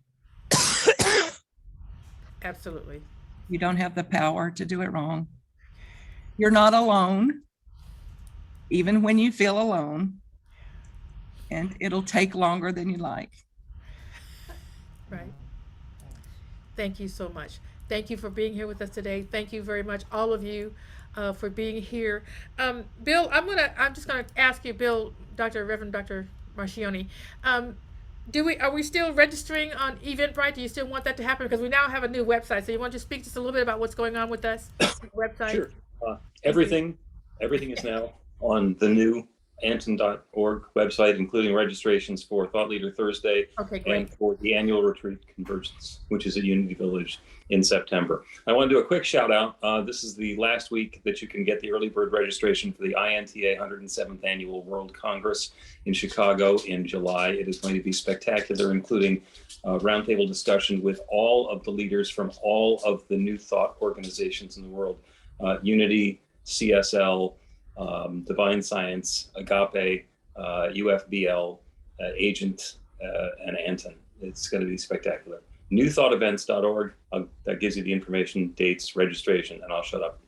Absolutely. You don't have the power to do it wrong. You're not alone, even when you feel alone. And it'll take longer than you like. Right. Thank you so much. Thank you for being here with us today. Thank you very much, all of you, for being here. Bill, I'm just gonna ask you, Bill, Reverend Dr. Marchioni, are we still registering on Eventbrite? Do you still want that to happen? Because we now have a new website. So you want to speak just a little bit about what's going on with us, website? Sure. Everything is now on the new ANTN.org website, including registrations for Thought Leader Thursday and for the annual retreat Convergence, which is at Unity Village in September. I want to do a quick shout out. This is the last week that you can get the early bird registration for the INTA 107th Annual World Congress in Chicago in July. It is going to be spectacular, including a roundtable discussion with all of the leaders from all of the new thought organizations in the world, Unity, CSL, Divine Science, Agape, UFBL, Agent, and Anton. It's going to be spectacular. newthoughtevents.org. That gives you the information, dates, registration, and I'll shut up.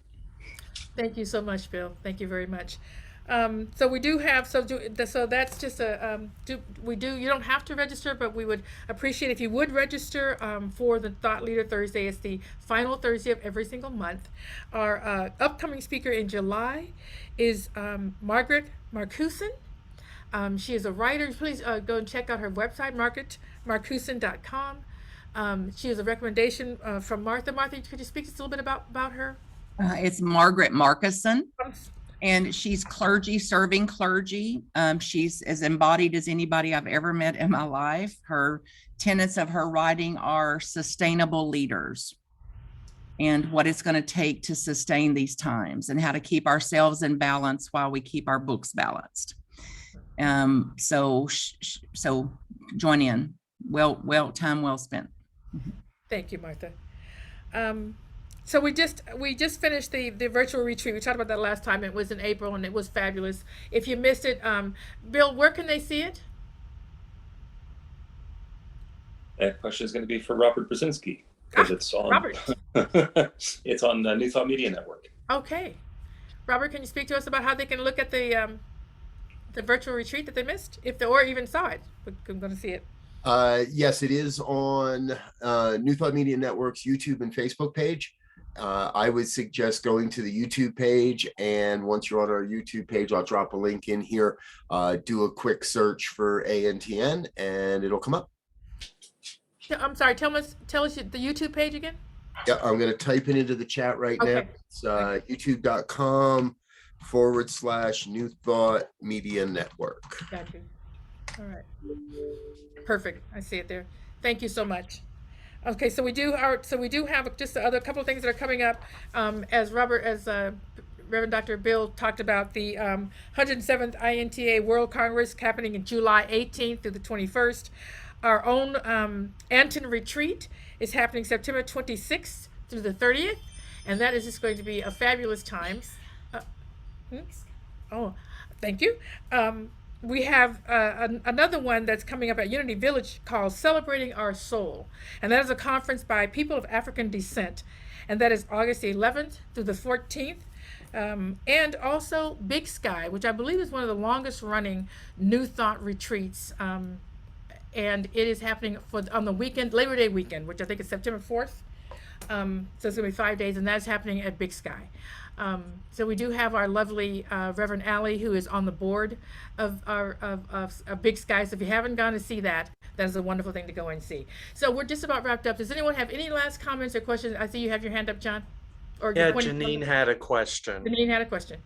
Thank you so much, Bill. Thank you very much. So we do have, so that's just a, you don't have to register, but we would appreciate if you would register for the Thought Leader Thursday. It's the final Thursday of every single month. Our upcoming speaker in July is Margaret Marcuson. She is a writer. Please go and check out her website, margaretmarcuson.com. She is a recommendation from Martha. Martha, could you speak just a little bit about her? It's Margaret Marcuson, and she's clergy, serving clergy. She's as embodied as anybody I've ever met in my life. Her tenets of her writing are sustainable leaders and what it's going to take to sustain these times and how to keep ourselves in balance while we keep our books balanced. So join in. Time well spent. Thank you, Martha. So we just finished the virtual retreat. We talked about that last time. It was in April and it was fabulous. If you missed it, Bill, where can they see it? That question is going to be for Robert Brzezinski because it's on it's on the New Thought Media Network. Okay, Robert, can you speak to us about how they can look at the virtual retreat that they missed, or even saw it? I'm going to see it. Yes, it is on New Thought Media Network's YouTube and Facebook page. I would suggest going to the YouTube page, and once you're on our YouTube page, I'll drop a link in here. Do a quick search for ANTN and it'll come up. I'm sorry, tell us the YouTube page again. Yeah, I'm going to type it into the chat right now. It's youtube.com/New Thought Media Network. Got you. All right. Perfect. I see it there. Thank you so much. Okay, so we do have just a couple of things that are coming up. As Reverend Dr. Bill talked about, the 107th INTA World Congress happening in July 18th through the 21st. Our own ANTN retreat is happening September 26th through the 30th, and that is just going to be a fabulous time. Oh, thank you. We have another one that's coming up at Unity Village called Celebrating Our Soul. And that is a conference by people of African descent. And that is August 11th through the 14th. And also Big Sky, which I believe is one of the longest running New Thought retreats. And it is happening on the weekend, Labor Day weekend, which I think is September 4th. So it's going to be 5 days, and that's happening at Big Sky. So we do have our lovely Reverend Allie, who is on the board of Big Sky. So if you haven't gone to see that, that is a wonderful thing to go and see. So we're just about wrapped up. Does anyone have any last comments or questions? I see you have your hand up, John. Or yeah, Janine had a question. Janine had a question.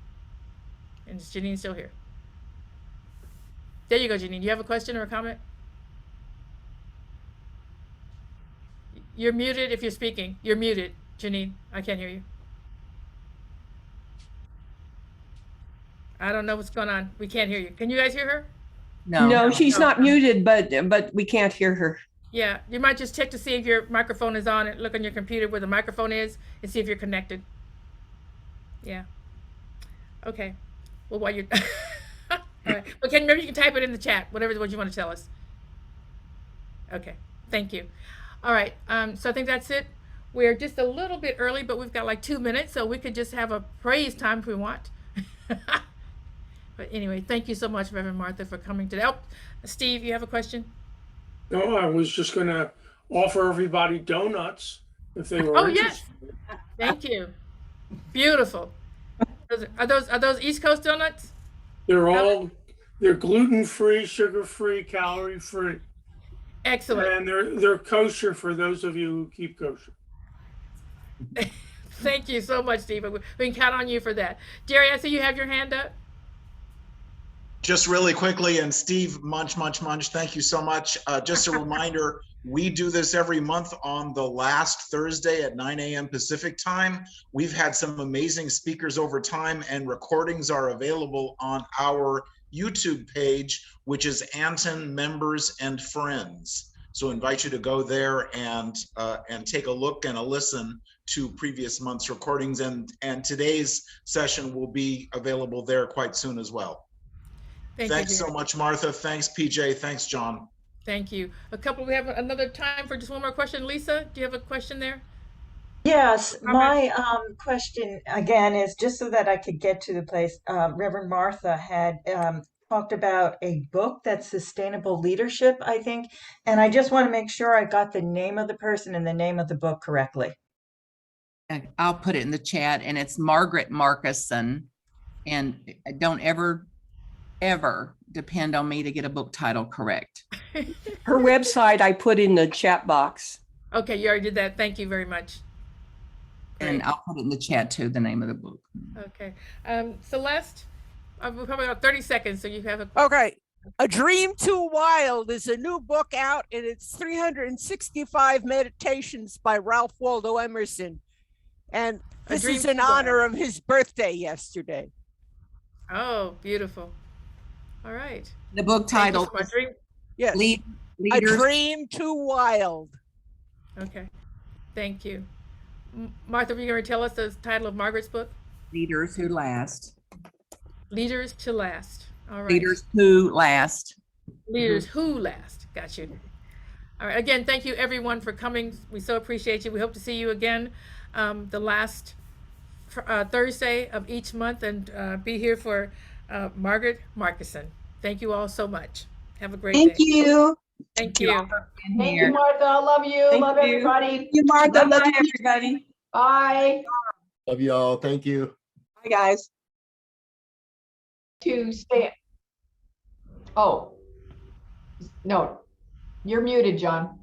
And is Janine still here? There you go, Janine. You have a question or a comment? You're muted if you're speaking. You're muted, Janine. I can't hear you. I don't know what's going on. We can't hear you. Can you guys hear her? No, she's not muted, but we can't hear her. Yeah, you might just check to see if your microphone is on and look on your computer where the microphone is and see if you're connected. Yeah. Okay. Well, while you're all right. Well, maybe you can type it in the chat, whatever what you want to tell us. Okay. Thank you. All right. So I think that's it. We're just a little bit early, but we've got like 2 minutes, so we could just have a praise time if we want. But anyway, thank you so much, Reverend Martha, for coming today. Oh, Steve, you have a question? No, I was just going to offer everybody donuts if they were interested. Yes. Thank you. Beautiful. Are those East Coast donuts? They're gluten-free, sugar-free, calorie-free. Excellent. And they're kosher for those of you who keep kosher. Thank you so much, Steve. We can count on you for that. Jerry, I see you have your hand up. Just really quickly, and Steve, munch, thank you so much. Just a reminder, we do this every month on the last Thursday at 9 a.m. Pacific time. We've had some amazing speakers over time, and recordings are available on our YouTube page, which is ANTN Members and Friends. So I invite you to go there and take a look and a listen to previous month's recordings, and today's session will be available there quite soon as well. Thanks so much, Martha. Thanks, PJ. Thanks, John. Thank you. We have another time for just one more question. Lisa, do you have a question there? Yes, my question again is just so that I could get to the place. Reverend Martha had talked about a book that's sustainable leadership, I think, and I just want to make sure I got the name of the person and the name of the book correctly. And I'll put it in the chat, and it's Margaret Markuson. And don't ever depend on me to get a book title correct. Her website I put in the chat box. Okay, you already did that. Thank you very much. And I'll put it in the chat too, the name of the book. Okay. Celeste, we're probably about 30 seconds, so you have a... Okay. A Dream Too Wild is a new book out, and it's 365 meditations by Ralph Waldo Emerson. And this is in honor of his birthday yesterday. Oh, beautiful. All right. The book title is yes. A Dream Too Wild. Okay. Thank you. Martha, were you going to tell us the title of Margaret's book? Leaders Who Last. Leaders to Last. All right. Leaders Who Last. Leaders Who Last. Got you. All right. Again, thank you everyone for coming. We so appreciate you. We hope to see you again the last Thursday of each month, and be here for Margaret Markuson. Thank you all so much. Have a great day. Thank you. Thank you. Thank you, Martha. I love you. Love everybody. Thank you, Martha. Love everybody. Bye. Love you all. Thank you. Bye, guys. To stay. Oh, no, you're muted, John.